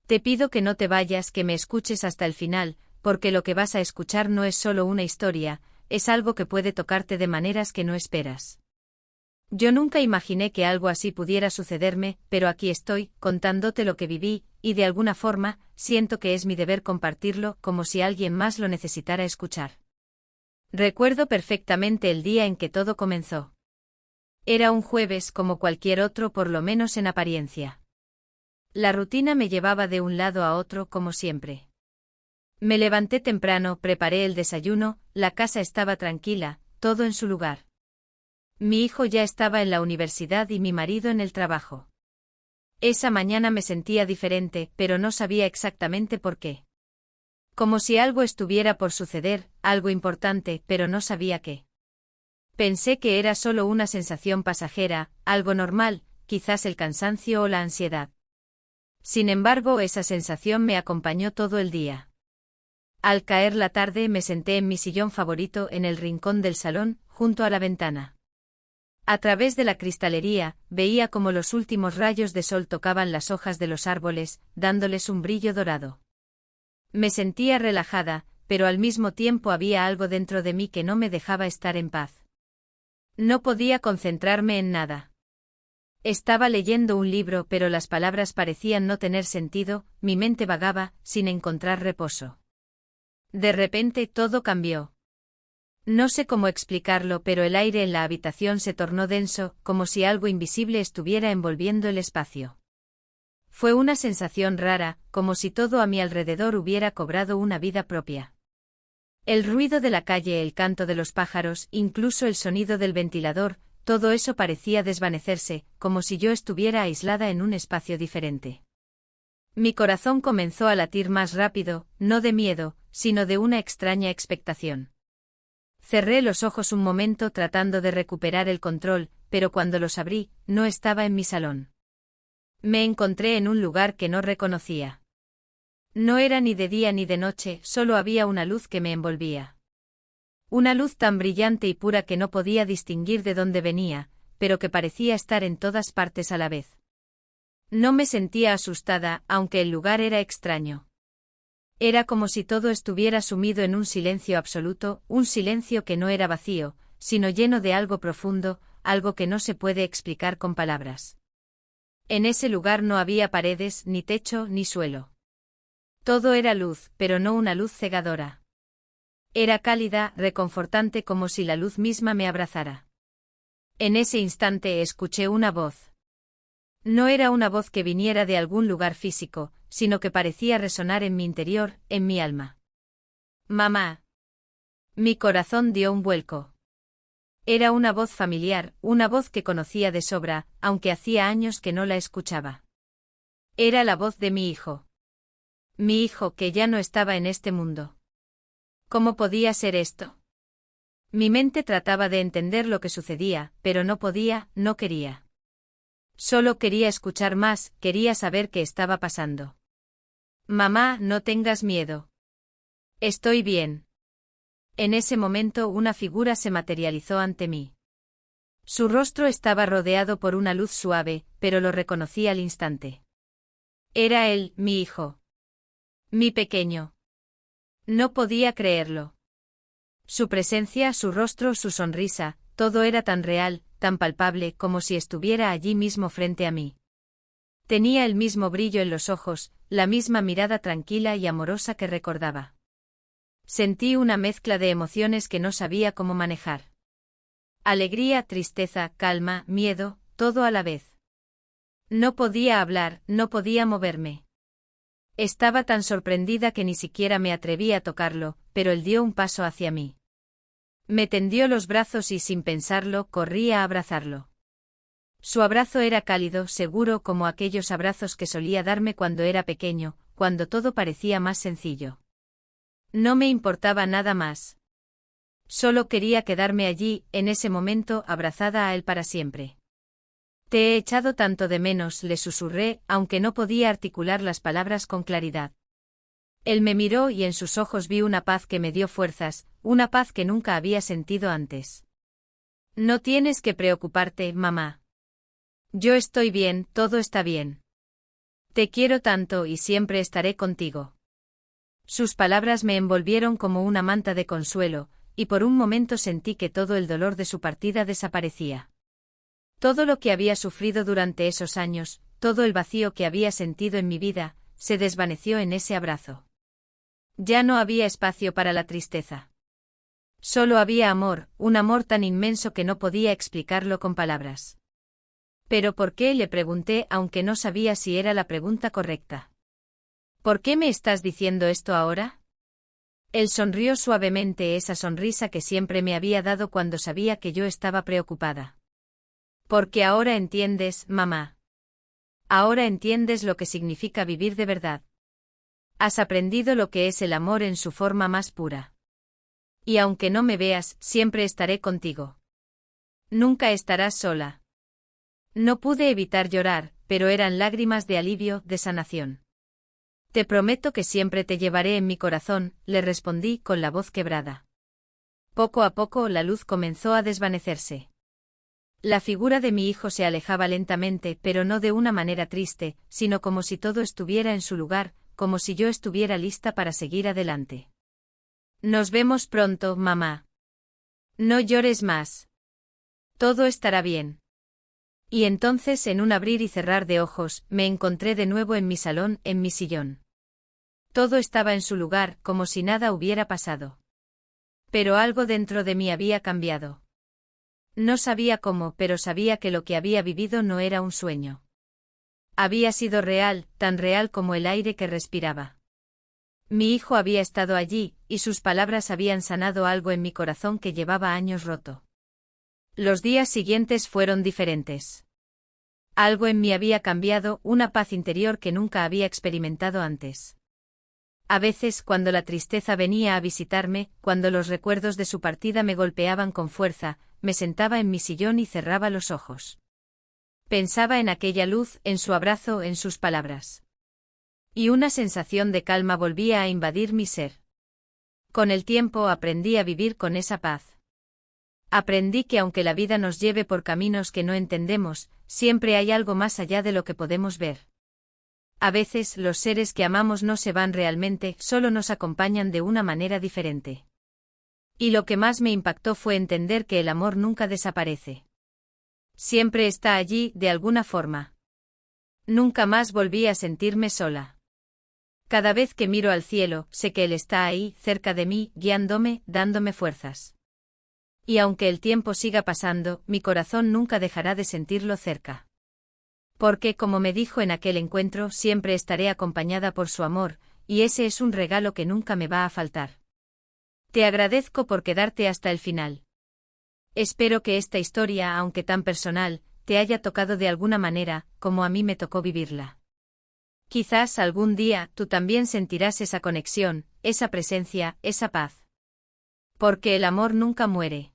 Te pido que no te vayas, que me escuches hasta el final, porque lo que vas a escuchar no es solo una historia, es algo que puede tocarte de maneras que no esperas. Yo nunca imaginé que algo así pudiera sucederme, pero aquí estoy, contándote lo que viví, y de alguna forma, siento que es mi deber compartirlo, como si alguien más lo necesitara escuchar. Recuerdo perfectamente el día en que todo comenzó. Era un jueves como cualquier otro, por lo menos en apariencia. La rutina me llevaba de un lado a otro como siempre. Me levanté temprano, preparé el desayuno, la casa estaba tranquila, todo en su lugar. Mi hijo ya estaba en la universidad y mi marido en el trabajo. Esa mañana me sentía diferente, pero no sabía exactamente por qué. Como si algo estuviera por suceder, algo importante, pero no sabía qué. Pensé que era solo una sensación pasajera, algo normal, quizás el cansancio o la ansiedad. Sin embargo, esa sensación me acompañó todo el día. Al caer la tarde me senté en mi sillón favorito en el rincón del salón, junto a la ventana. A través de la cristalería, veía cómo los últimos rayos de sol tocaban las hojas de los árboles, dándoles un brillo dorado. Me sentía relajada, pero al mismo tiempo había algo dentro de mí que no me dejaba estar en paz. No podía concentrarme en nada. Estaba leyendo un libro, pero las palabras parecían no tener sentido, mi mente vagaba, sin encontrar reposo. De repente todo cambió. No sé cómo explicarlo, pero el aire en la habitación se tornó denso, como si algo invisible estuviera envolviendo el espacio. Fue una sensación rara, como si todo a mi alrededor hubiera cobrado una vida propia. El ruido de la calle, el canto de los pájaros, incluso el sonido del ventilador, todo eso parecía desvanecerse, como si yo estuviera aislada en un espacio diferente. Mi corazón comenzó a latir más rápido, no de miedo, sino de una extraña expectación. Cerré los ojos un momento tratando de recuperar el control, pero cuando los abrí, no estaba en mi salón. Me encontré en un lugar que no reconocía. No era ni de día ni de noche, solo había una luz que me envolvía. Una luz tan brillante y pura que no podía distinguir de dónde venía, pero que parecía estar en todas partes a la vez. No me sentía asustada, aunque el lugar era extraño. Era como si todo estuviera sumido en un silencio absoluto, un silencio que no era vacío, sino lleno de algo profundo, algo que no se puede explicar con palabras. En ese lugar no había paredes, ni techo, ni suelo. Todo era luz, pero no una luz cegadora. Era cálida, reconfortante, como si la luz misma me abrazara. En ese instante escuché una voz. No era una voz que viniera de algún lugar físico, sino que parecía resonar en mi interior, en mi alma. Mamá. Mi corazón dio un vuelco. Era una voz familiar, una voz que conocía de sobra, aunque hacía años que no la escuchaba. Era la voz de mi hijo. Mi hijo que ya no estaba en este mundo. ¿Cómo podía ser esto? Mi mente trataba de entender lo que sucedía, pero no podía, no quería. Solo quería escuchar más, quería saber qué estaba pasando. Mamá, no tengas miedo. Estoy bien. En ese momento una figura se materializó ante mí. Su rostro estaba rodeado por una luz suave, pero lo reconocí al instante. Era él, mi hijo. Mi pequeño. No podía creerlo. Su presencia, su rostro, su sonrisa, todo era tan real, tan palpable, como si estuviera allí mismo frente a mí. Tenía el mismo brillo en los ojos, la misma mirada tranquila y amorosa que recordaba. Sentí una mezcla de emociones que no sabía cómo manejar. Alegría, tristeza, calma, miedo, todo a la vez. No podía hablar, no podía moverme. Estaba tan sorprendida que ni siquiera me atreví a tocarlo, pero él dio un paso hacia mí. Me tendió los brazos y sin pensarlo corrí a abrazarlo. Su abrazo era cálido, seguro como aquellos abrazos que solía darme cuando era pequeño, cuando todo parecía más sencillo. No me importaba nada más. Solo quería quedarme allí, en ese momento, abrazada a él para siempre. Te he echado tanto de menos, le susurré, aunque no podía articular las palabras con claridad. Él me miró y en sus ojos vi una paz que me dio fuerzas, una paz que nunca había sentido antes. No tienes que preocuparte, mamá. Yo estoy bien, todo está bien. Te quiero tanto y siempre estaré contigo. Sus palabras me envolvieron como una manta de consuelo, y por un momento sentí que todo el dolor de su partida desaparecía. Todo lo que había sufrido durante esos años, todo el vacío que había sentido en mi vida, se desvaneció en ese abrazo. Ya no había espacio para la tristeza. Solo había amor, un amor tan inmenso que no podía explicarlo con palabras. ¿Pero por qué?, le pregunté, aunque no sabía si era la pregunta correcta. ¿Por qué me estás diciendo esto ahora? Él sonrió suavemente, esa sonrisa que siempre me había dado cuando sabía que yo estaba preocupada. Porque ahora entiendes, mamá. Ahora entiendes lo que significa vivir de verdad. Has aprendido lo que es el amor en su forma más pura. Y aunque no me veas, siempre estaré contigo. Nunca estarás sola. No pude evitar llorar, pero eran lágrimas de alivio, de sanación. Te prometo que siempre te llevaré en mi corazón, le respondí con la voz quebrada. Poco a poco la luz comenzó a desvanecerse. La figura de mi hijo se alejaba lentamente, pero no de una manera triste, sino como si todo estuviera en su lugar, como si yo estuviera lista para seguir adelante. Nos vemos pronto, mamá. No llores más. Todo estará bien. Y entonces, en un abrir y cerrar de ojos, me encontré de nuevo en mi salón, en mi sillón. Todo estaba en su lugar, como si nada hubiera pasado. Pero algo dentro de mí había cambiado. No sabía cómo, pero sabía que lo que había vivido no era un sueño. Había sido real, tan real como el aire que respiraba. Mi hijo había estado allí, y sus palabras habían sanado algo en mi corazón que llevaba años roto. Los días siguientes fueron diferentes. Algo en mí había cambiado, una paz interior que nunca había experimentado antes. A veces, cuando la tristeza venía a visitarme, cuando los recuerdos de su partida me golpeaban con fuerza, me sentaba en mi sillón y cerraba los ojos. Pensaba en aquella luz, en su abrazo, en sus palabras. Y una sensación de calma volvía a invadir mi ser. Con el tiempo aprendí a vivir con esa paz. Aprendí que aunque la vida nos lleve por caminos que no entendemos, siempre hay algo más allá de lo que podemos ver. A veces los seres que amamos no se van realmente, solo nos acompañan de una manera diferente. Y lo que más me impactó fue entender que el amor nunca desaparece. Siempre está allí, de alguna forma. Nunca más volví a sentirme sola. Cada vez que miro al cielo, sé que Él está ahí, cerca de mí, guiándome, dándome fuerzas. Y aunque el tiempo siga pasando, mi corazón nunca dejará de sentirlo cerca. Porque, como me dijo en aquel encuentro, siempre estaré acompañada por su amor, y ese es un regalo que nunca me va a faltar. Te agradezco por quedarte hasta el final. Espero que esta historia, aunque tan personal, te haya tocado de alguna manera, como a mí me tocó vivirla. Quizás algún día tú también sentirás esa conexión, esa presencia, esa paz. Porque el amor nunca muere.